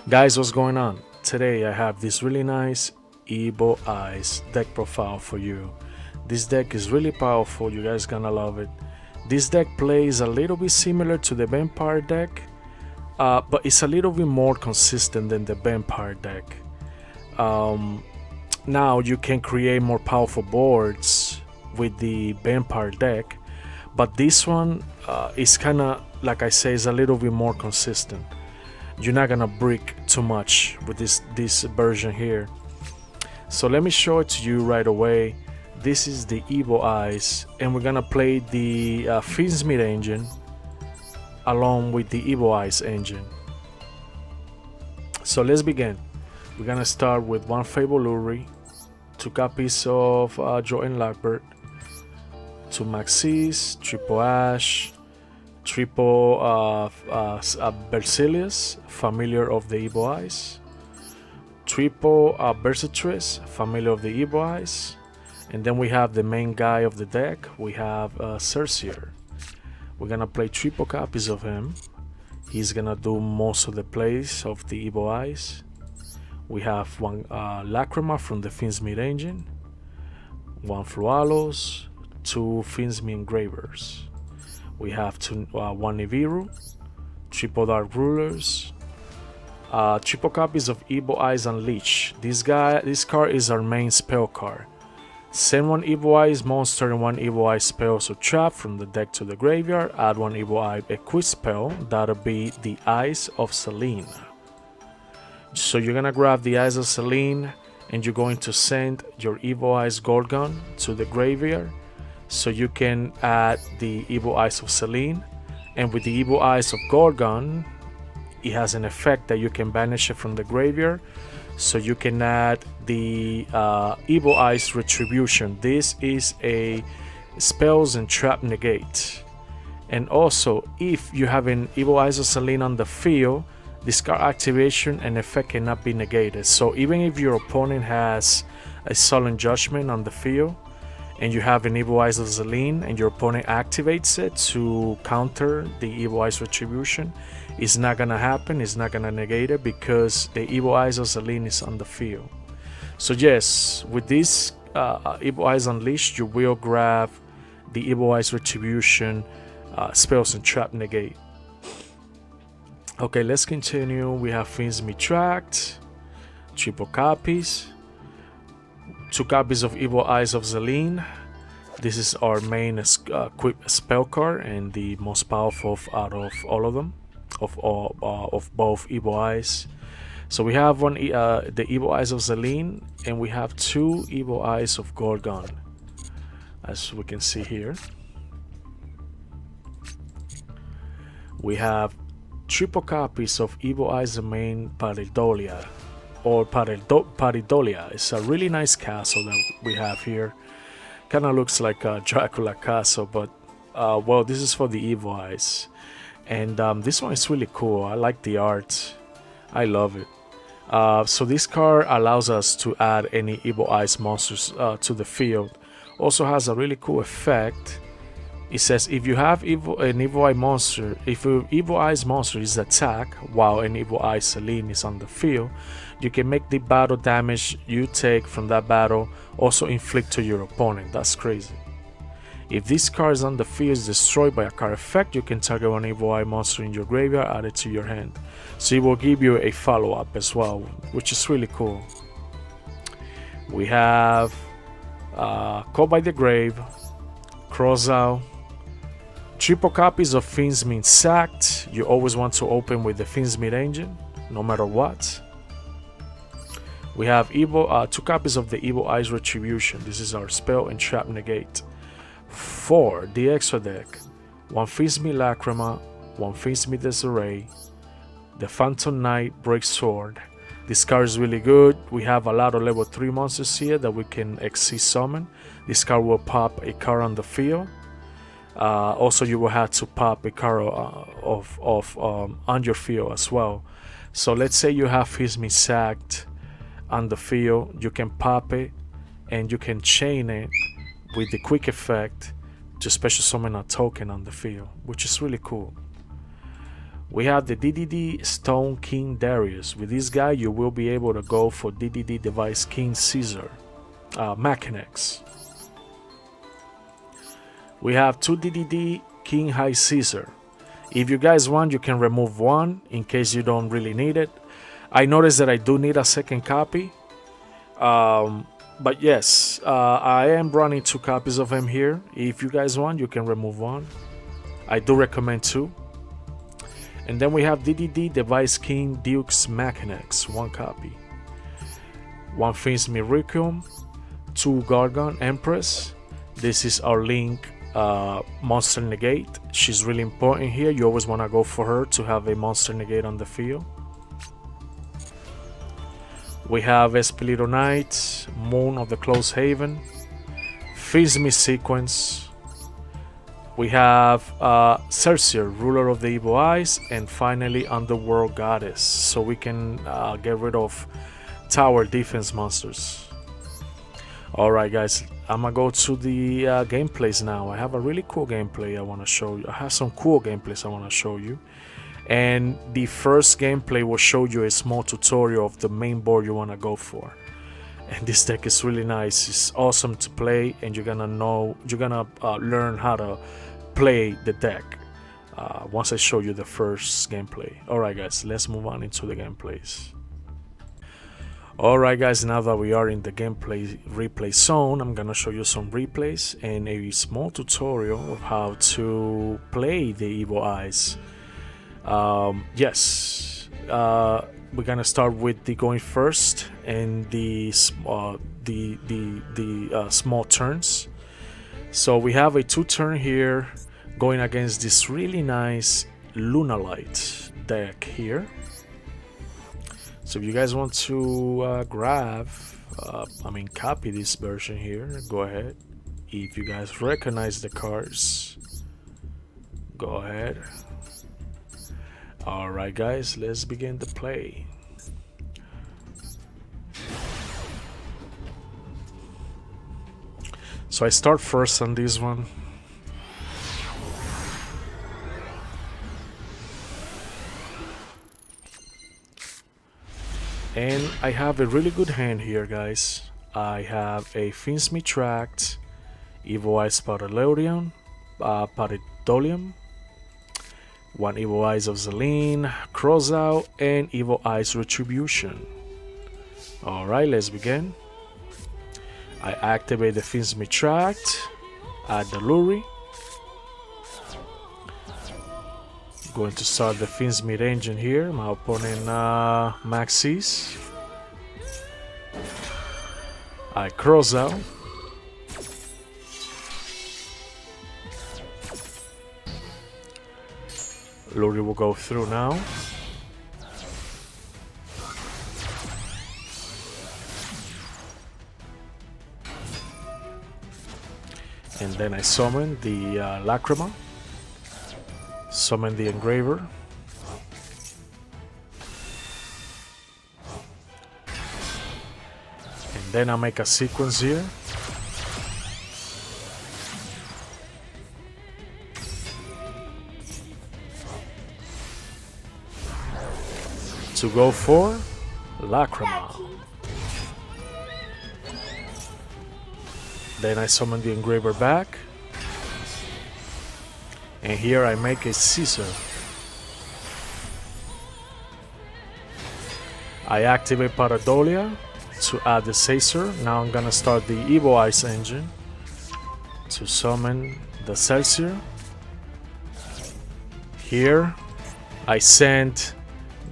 Guys, what's going on? Today I have this really nice Evo Eyes deck profile for you. This deck is really powerful, you guys gonna love it. This deck plays a little bit similar to the Vampire deck, but it's a little bit more consistent than the Vampire deck. Now you can create more powerful boards with the Vampire deck, but this one is kinda, like I say, is a little bit more consistent. You're not gonna brick too much with this version here. So let me show it to you right away. This is the Evo Eyes, and we're gonna play the Finsmith engine along with the Evo Eyes engine. So let's begin. We're gonna start with one Fable Lurie, 2 copies of Jordan Lockbird, 2 Maxis, triple Ash, triple Berzelius, familiar of the Evo Eyes, triple Bersatrice, familiar of the Evo Eyes, and then we have the main guy of the deck. We have Cercier. We're gonna play triple copies of him. He's gonna do most of the plays of the Evo Eyes. We have one Lacrima from the Finsmith engine, one Flualos, 2 Finsmith Engravers. We have one Nibiru, triple Dark Rulers, triple copies of Evo Eyes Unleash. This card is our main spell card. Send one Evo Eyes monster and one Evo Eyes spell or trap from the deck to the graveyard. Add one Evo Eye equip spell. That'll be the Eyes of Selene. So you're gonna grab the Eyes of Selene and you're going to send your Evo Eyes Gorgon to the graveyard, so you can add the Evo Eyes of Selene. And with the Evo Eyes of Gorgon, it has an effect that you can banish it from the graveyard, so you can add the Evo Eyes Retribution. This is a spells and trap negate. And also, if you have an Evo Eyes of Selene on the field, this card activation and effect cannot be negated. So even if your opponent has a Sullen Judgment on the field, and you have an Evo Eyes of Selene and your opponent activates it to counter the Evo Eyes Retribution, it's not gonna happen, it's not gonna negate it, because the Evo Eyes of Selene is on the field. So yes, with this Evo Eyes Unleashed, you will grab the Evo Eyes Retribution spells and trap negate. Okay, let's continue. We have Finsmith Tract, triple copies, 2 copies of Evo Eyes of Selene. This is our main equip spell card and the most powerful out of all of them, of both Evo Eyes. So we have one the Evo Eyes of Selene, and we have 2 Evo Eyes of Gorgon, as we can see here. We have triple copies of Evo Eyes of main Pareidolia, or Pareidolia. It's a really nice castle that we have here. Kind of looks like a Dracula castle, but well, this is for the Evo Eyes. And this one is really cool. I like the art. I love it. So this card allows us to add any Evo Eyes monsters to the field. Also has a really cool effect. It says if you have an Evo Eye monster, if your Evo Eyes monster is attacked while an Evo Eye Selene is on the field, you can make the battle damage you take from that battle also inflict to your opponent. That's crazy. If this card is on the field is destroyed by a card effect, you can target one Evo Eye monster in your graveyard, add it to your hand. So it will give you a follow-up as well, which is really cool. We have Call by the Grave, Cross Out, triple copies of Finsmith Sacked. You always want to open with the Finsmith engine, no matter what. We have 2 copies of the Evo Eyes Retribution. This is our spell and trap negate. 4, the extra deck. 1 Finsmith Lacrima, 1 Finsmith Desiree, the Phantom Knight Break Sword. This card is really good. We have a lot of level 3 monsters here that we can XC summon. This card will pop a card on the field. Also, you will have to pop a card on your field as well. So let's say you have Finsmith Sacked on the field, you can pop it and you can chain it with the quick effect to special summon a token on the field, which is really cool. We have the DDD Stone King Darius. With this guy, you will be able to go for DDD Device King Caesar, Machinex. We have 2 DDD King High Caesar. If you guys want, you can remove one in case you don't really need it. I noticed that I do need a second copy. But yes, I am running 2 copies of him here. If you guys want, you can remove one. I do recommend 2. And then we have DDD Device King Dukes Machinex, 1 copy. 1 Finsme Requiem, 2 Gargon Empress. This is our Link Monster Negate. She's really important here. You always want to go for her to have a Monster Negate on the field. We have Espelito Knight, Moon of the Close Haven, Finsme Sequence. We have Cercier, Ruler of the Evil Eyes, and finally Underworld Goddess. So we can get rid of tower defense monsters. Alright guys, I'm gonna go to the gameplays now. I have a really cool gameplay I want to show you. I have some cool gameplays I want to show you. And the first gameplay will show you a small tutorial of the main board you want to go for. And this deck is really nice. It's awesome to play, and you're gonna learn how to play the deck once I show you the first gameplay. Alright guys, let's move on into the gameplays. Alright guys, now that we are in the gameplay replay zone, I'm gonna show you some replays and a small tutorial of how to play the Evil Eyes. Yes, we're gonna start with the going first and the small turns. So we have a 2-turn here going against this really nice Lunalight deck here. So if you guys want to copy this version here, go ahead. If you guys recognize the cards, go ahead. Alright guys, let's begin the play. So I start first on this one. And I have a really good hand here, guys. I have a Finsme Tract, Evil Eyes Paradolium, 1 Evil Eyes of Selene, Crossout, and Evil Eyes Retribution. Alright, let's begin. I activate the Finsme Tract, add the Luri. Going to start the Finsme engine here. My opponent maxes. I cross out. Luri will go through now. And then I summon the Lacrima. Summon the Engraver. And then I make a sequence here. To go for Lacrima. Then I summon the Engraver back. And here I make a Caesar. I activate Paradolia to add the Caesar. Now I'm gonna start the Evil Eyes engine to summon the Cercier. Here I send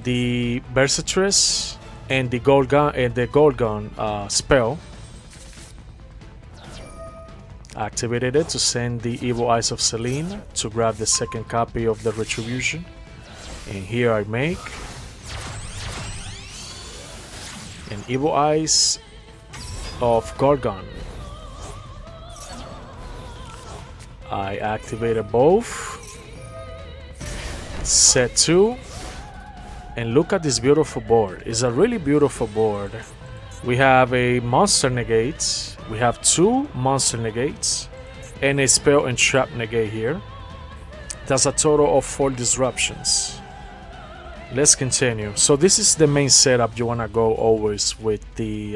the Bersatrice and the Gorgon spell. Activated it to send the Evil Eyes of Selene to grab the second copy of the Retribution. And here I make an Evil Eyes of Gorgon. I activated both. Set 2. And look at this beautiful board. It's a really beautiful board. We have a Monster Negate. We have 2 Monster Negates and a Spell and Trap Negate here. That's a total of 4 disruptions. Let's continue. So this is the main setup you wanna go always with the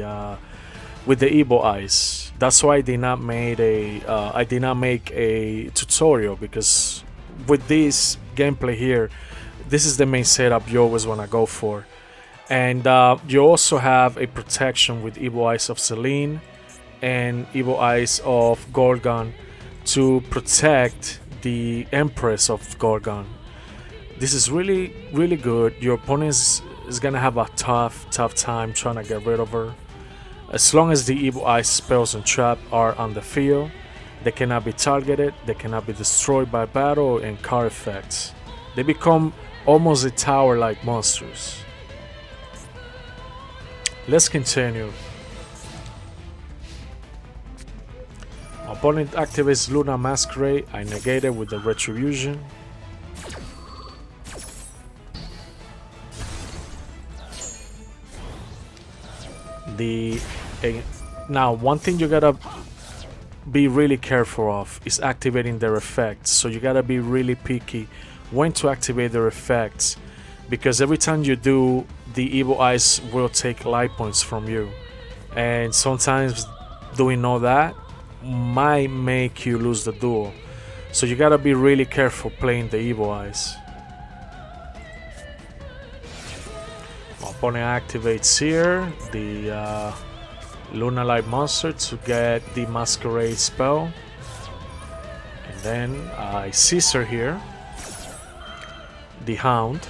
Evo Eyes. That's why I did not make a tutorial, because with this gameplay here, this is the main setup you always wanna go for. And you also have a protection with Evo Eyes of Celine and Evo Eyes of Gorgon to protect the Empress of Gorgon. This is really, really good. Your opponent is gonna have a tough time trying to get rid of her. As long as the Evil Eyes spells and trap are on the field, they cannot be targeted, they cannot be destroyed by battle and card effects. They become almost a tower-like monsters. Let's continue. Opponent activates Luna Masquerade. I negate it with the Retribution. Now, one thing you gotta be really careful of is activating their effects. So you gotta be really picky when to activate their effects, because every time you do, the Evil Eyes will take life points from you, and sometimes doing all that might make you lose the duel. So you gotta be really careful playing the Evil Eyes. Opponent activates here the Luna Light monster to get the Masquerade spell, and then I Caesar here the Hound.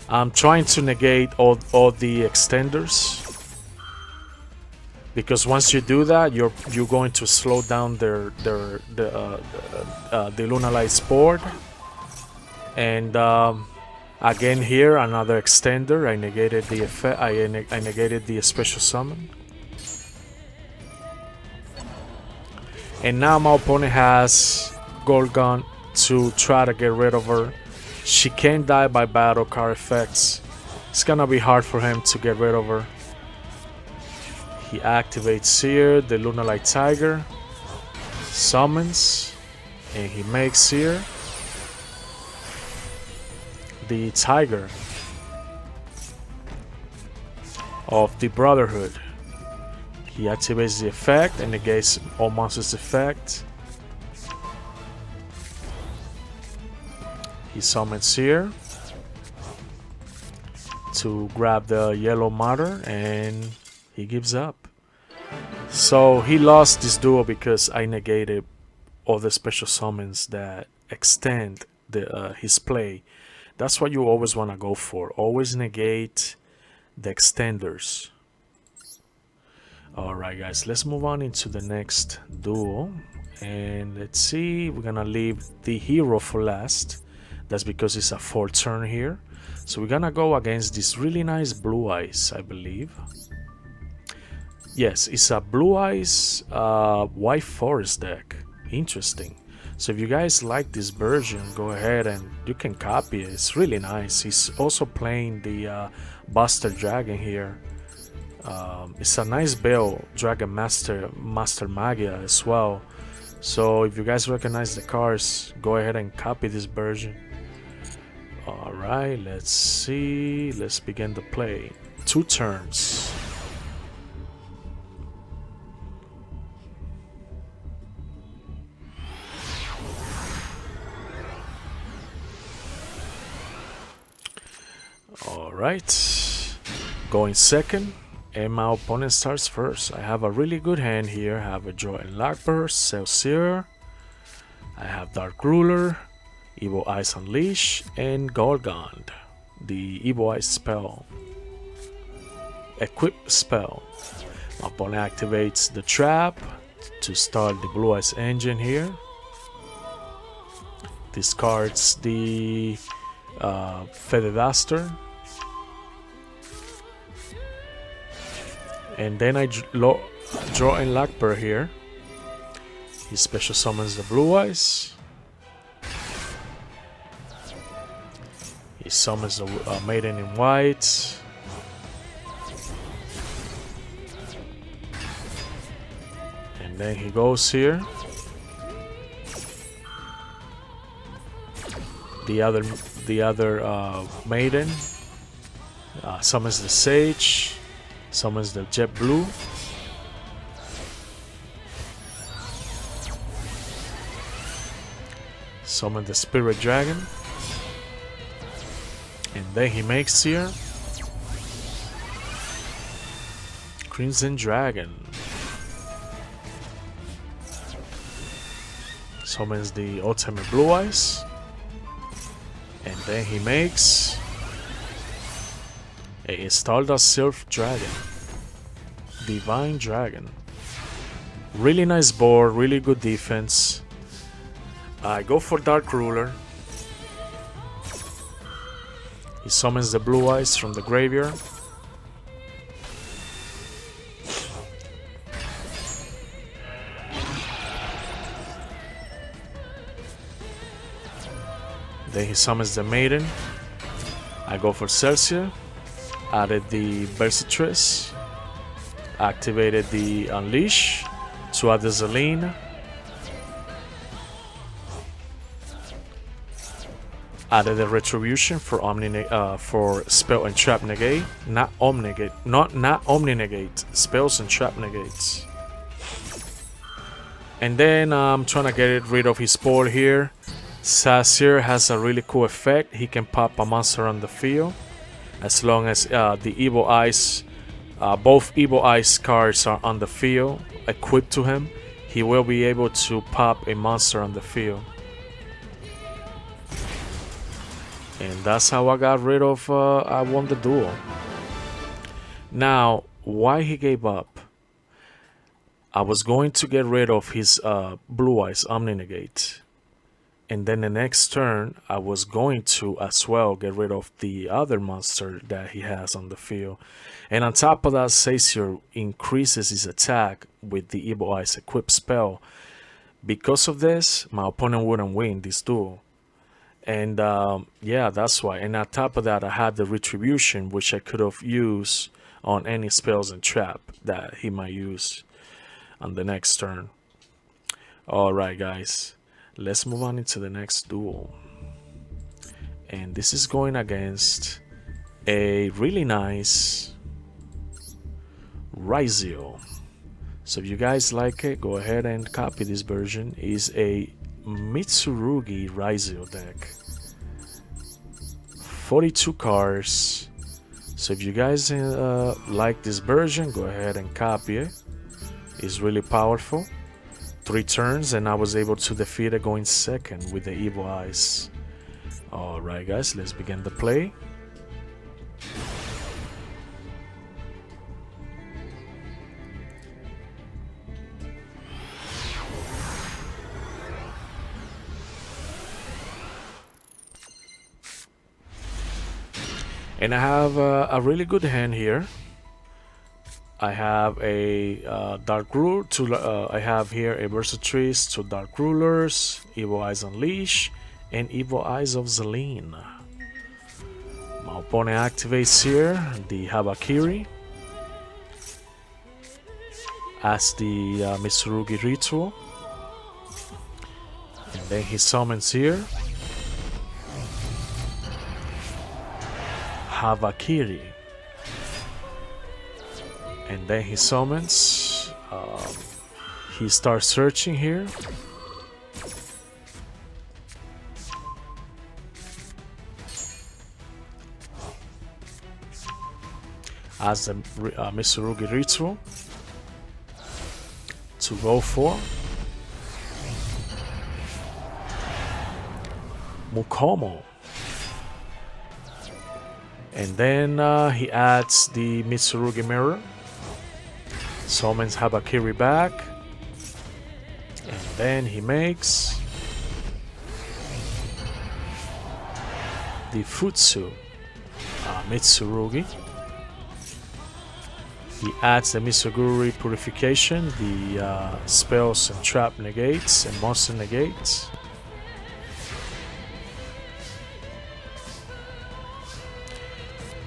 I'm trying to negate all the extenders, because once you do that, you're going to slow down the Luna Light's board. And again here, another extender. I negated the effect. I negated the special summon. And now my opponent has Gorgon to try to get rid of her. She can't die by battle card effects. It's gonna be hard for him to get rid of her. He activates here the Luna Light Tiger, summons, and he makes here the Tiger of the Brotherhood. He activates the effect and negates all monsters' effect. He summons here to grab the yellow matter, and he gives up. So he lost this duel because I negated all the special summons that extend his play. That's what you always want to go for. Always negate the extenders. Alright guys, let's move on into the next duel. And let's see, we're gonna leave the hero for last. That's because it's a 4th turn here. So we're gonna go against this really nice Blue Eyes, I believe. Yes, it's a Blue Eyes White Forest deck. Interesting. So if you guys like this version, go ahead and you can copy it. It's really nice. He's also playing the Buster Dragon here. It's a nice build, Dragon Master Magia as well. So if you guys recognize the cards, go ahead and copy this version. Alright, let's see. Let's begin the play. 2 turns. Alright, going second, and my opponent starts first. I have a really good hand here. I have a Joy and Lockburst, Celsior, I have Dark Ruler, Evil Eyes Unleash, and Gorgon, the Evil Eyes spell. Equip spell. My opponent activates the trap to start the Blue Eyes engine here. Discards the Feather Duster. And then I draw in Lockbird here. He special summons the Blue Eyes. He summons the Maiden in White. And then he goes here. the other maiden, summons the Sage, summons the Jet Blue, summon the Spirit Dragon, and then he makes here Crimson Dragon, summons the Ultimate Blue Eyes, and then he makes a Stardust Sylph Dragon, Divine Dragon. Really nice board, really good defense. I go for Dark Ruler. He summons the Blue Eyes from the graveyard. Then he summons the Maiden. I go for Celsius. Added the Bercitress. Activated the Unleash to add the Zelene. Added the Retribution for for spell and trap negate, not omnegate, not omni negate, spells and trap negates. And then I'm trying to get rid of his board here. Sacyr has a really cool effect. He can pop a monster on the field as long as the Evil Eyes, both Evil Eyes cards are on the field equipped to him. He will be able to pop a monster on the field. And that's how I got rid of, I won the duel. Now, why he gave up? I was going to get rid of his Blue Eyes Omni-Negate. And then the next turn, I was going to as well get rid of the other monster that he has on the field. And on top of that, Sacyr increases his attack with the Evil Eyes equipped spell. Because of this, my opponent wouldn't win this duel. And yeah, that's why. And on top of that, I had the Retribution, which I could have used on any spells and trap that he might use on the next turn. Alright guys, let's move on into the next duel. And this is going against a really nice YGO. So if you guys like it, go ahead and copy this version. It's a Mitsurugi YGO deck. 42 cards. So if you guys like this version, go ahead and copy it. It's really powerful. 3 turns and I was able to defeat it going second with the Evil Eyes. Alright guys, let's begin the play. And I have a really good hand here. I have a Dark Ruler. I have here a Versatrice, 2 Dark Rulers, Evil Eyes Unleash, and Evil Eyes of Zelene. My opponent activates here the Habakiri as the Mitsurugi Ritual. And then he summons here Habakiri. And then he summons, he starts searching here. As the Mitsurugi Ritual to go for Mukomo. And then he adds the Mitsurugi Mirror, summons Habakiri back, and then he makes the Futsu Mitsurugi. He adds the Mitsurugi Purification, the spells and trap negates and monster negates.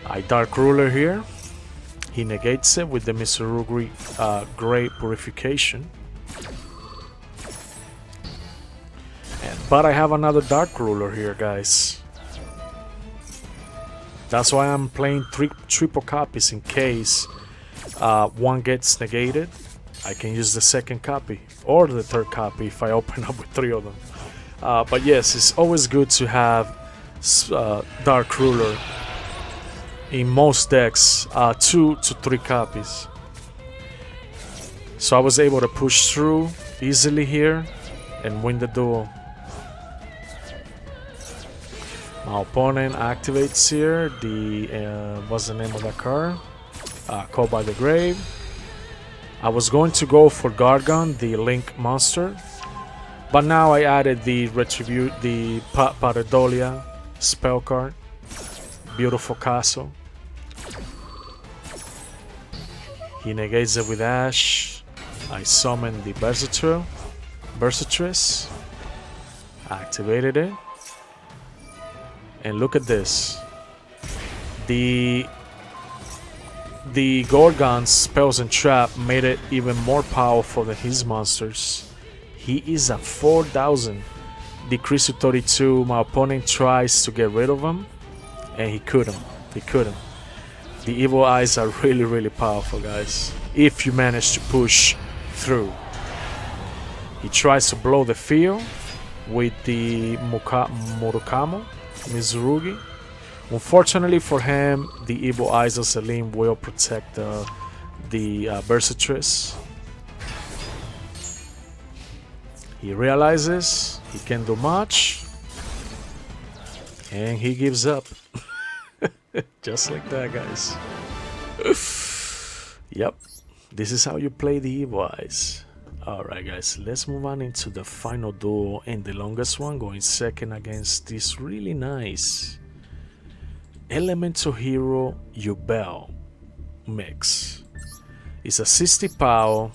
I Dark Ruler here. He negates it with the Mitsurugi Great Purification. And But I have another Dark Ruler here, guys. That's why I'm playing triple copies in case one gets negated. I can use the second copy or the third copy if I open up with 3 of them. But yes, it's always good to have Dark Ruler in most decks, 2 to 3 copies. So I was able to push through easily here and win the duel. My opponent activates here the what's the name of that card? Called by the Grave. I was going to go for Gargon, the Link monster, but now I added the Pareidolia spell card. Beautiful castle. He negates it with Ash. I summon the Bersatrice. Activated it. And look at this. The Gorgon's spells and trap made it even more powerful than his monsters. He is at 4,000. Decrease to 32. My opponent tries to get rid of him, and he couldn't. The evil eyes are really, really powerful, guys. If you manage to push through. He tries to blow the field with the Murukamo Mizurugi. Unfortunately for him, the evil eyes of Selim will protect the Bersatrice. He realizes he can't do much, and he gives up. Just like that, guys. Yep, this is how you play the evil eyes. Alright, guys, let's move on into the final duel and the longest one, going second against this really nice Elemental Hero Yugioh mix. It's a 60 POW.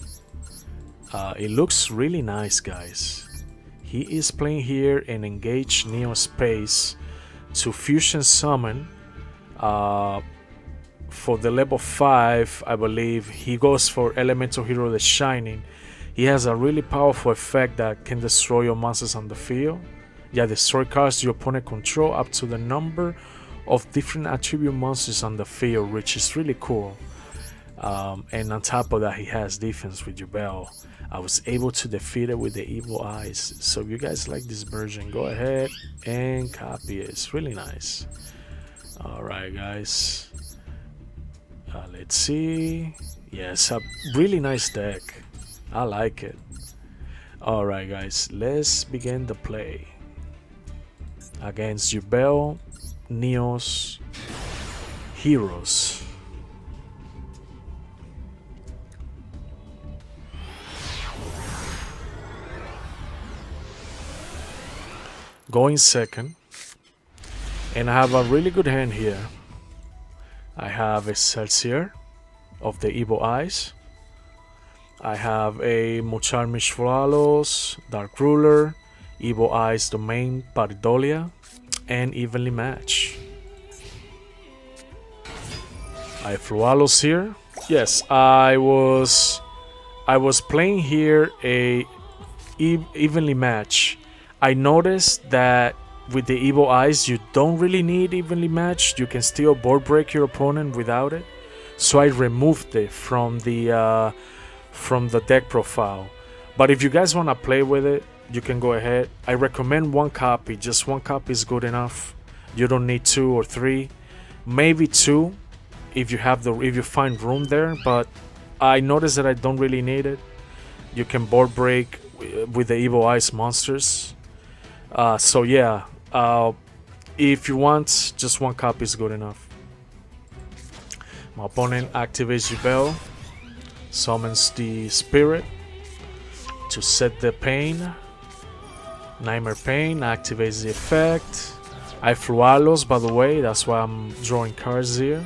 It looks really nice, guys. He is playing here an engaged Neo Space to fusion summon. For the level 5, I believe, he goes for Elemental Hero the Shining. He has a really powerful effect that can destroy your monsters on the field. Yeah, destroy cards your opponent control up to the number of different attribute monsters on the field, which is really cool. And on top of that, he has defense with Yugioh. I was able to defeat it with the evil eyes. So if you guys like this version, go ahead and copy it. It's really nice. Alright, guys. Let's see. Yes, a really nice deck. I like it. Alright, guys, let's begin the play against Yugioh Neo's Heroes. Going second, and I have a really good hand here. I have a Celsier of the Evil Eyes. I have a Mucharmish Flalos, Dark Ruler, Evil Eyes Domain, Pareidolia, and Evenly Match. I have Flalos here. Yes, I was playing here a Evenly Match. I noticed that with the Evil Eyes, you don't really need Evenly Matched. You can still board break your opponent without it. So I removed it from the deck profile. But if you guys want to play with it, you can go ahead. I recommend one copy. Just one copy is good enough. You don't need 2 or 3, maybe 2 if you find room there. But I noticed that I don't really need it. You can board break with the Evil Eyes monsters. So yeah, if you want, just one copy is good enough. My opponent activates Yugioh, summons the Spirit to set the Pain. Nightmare Pain activates the effect. I Flualos, by the way, that's why I'm drawing cards here.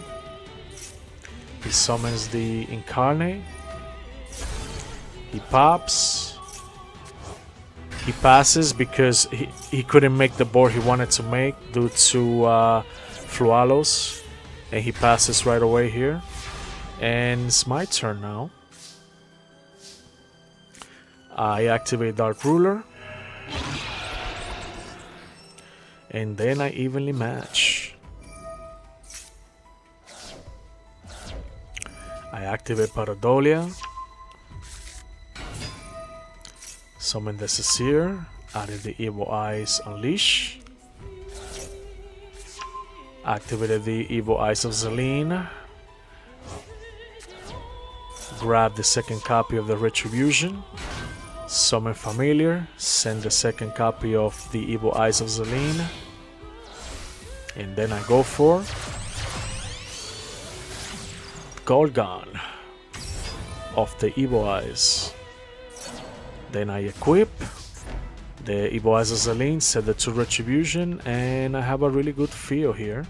He summons the Incarnate. He pops. He passes because he couldn't make the board he wanted to make due to Flualos, and he passes right away here. And it's my turn now. I activate Dark Ruler. And then I evenly match. I activate Paradolia. Summon the Seer. Added the Evil Eyes Unleash. Activated the Evil Eyes of Zelene. Grab the second copy of the Retribution. Summon Familiar. Send the second copy of the Evil Eyes of Zelene. And then I go for Golgon of the Evil Eyes. Then I equip the Evil Eyes of Zelene, set the 2 Retribution, and I have a really good feel here.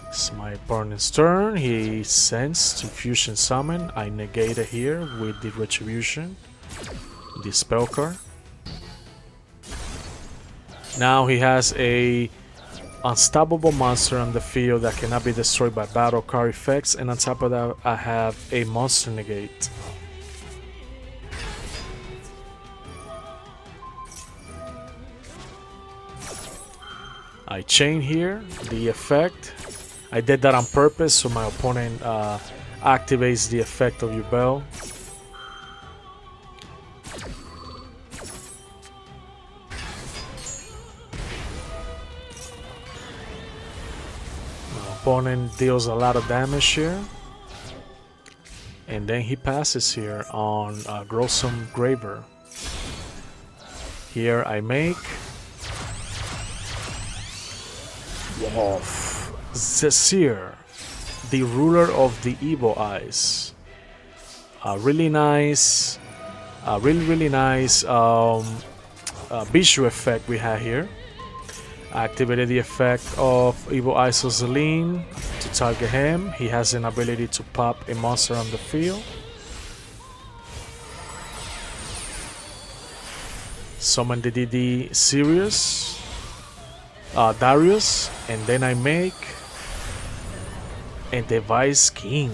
It's my opponent's turn. He sends to Fusion Summon. I negate it here with the Retribution, the spell card. Now he has a unstoppable monster on the field that cannot be destroyed by battle card effects, and on top of that I have a monster negate. I chain here the effect. I did that on purpose so my opponent activates the effect of Yugioh. My opponent deals a lot of damage here. And then he passes here on Grossum Graver. Here I make Seer, the ruler of the Evil Eyes. Really nice, really nice visual effect we have here. Activated the effect of Evil Eyes of Zelene to target him. He has an ability to pop a monster on the field. Summon the DD Sirius, Darius, and then I make a Device King,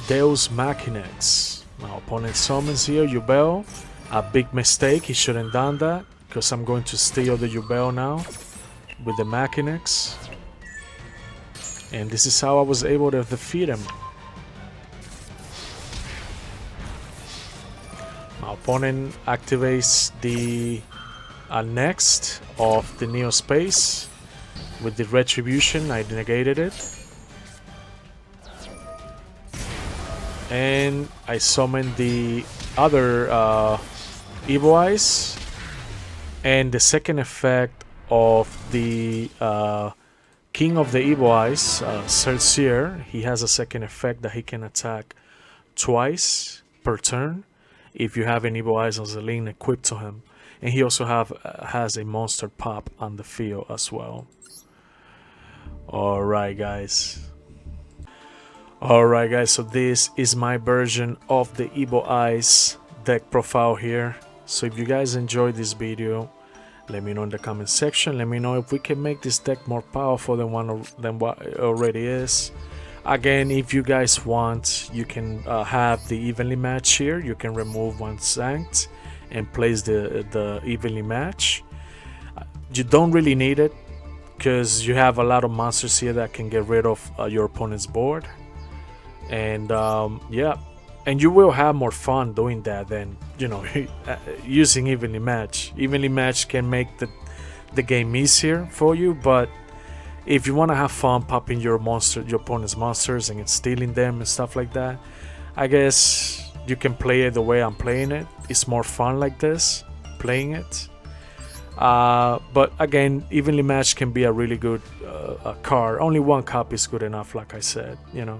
Deus Machinex. My opponent summons here Yugioh. A big mistake, he shouldn't done that, because I'm going to steal the Yugioh now with the Machinex. And this is how I was able to defeat him. My opponent activates the next of the Neo Space with the Retribution. I negated it. And I summon the other Evil Eyes. And the second effect of the King of the Evil Eyes, Seer, he has a second effect that he can attack twice per turn if you have an Evil Eyes on Zelene equipped to him. And he also has a monster pop on the field as well. Alright guys, so this is my version of the Evil Eyes deck profile here. So if you guys enjoyed this video, let me know in the comment section. Let me know if we can make this deck more powerful than what it already is. Again, if you guys want, you can have the evenly match here. You can remove one Sanct and place the evenly match. You don't really need it because you have a lot of monsters here that can get rid of your opponent's board. And yeah, and you will have more fun doing that than, you know, using evenly match. Evenly match can make the game easier for you, but if you want to have fun popping your opponent's monsters and stealing them and stuff like that, I guess you can play it the way I'm playing it. It's more fun like this, playing it. But again, evenly matched can be a really good card. Only one copy is good enough, like I said, you know.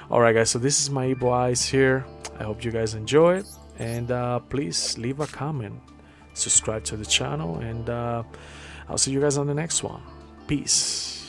Alright guys, so this is my Evil Eyes here. I hope you guys enjoy it, and please leave a comment, subscribe to the channel, and I'll see you guys on the next one. Peace.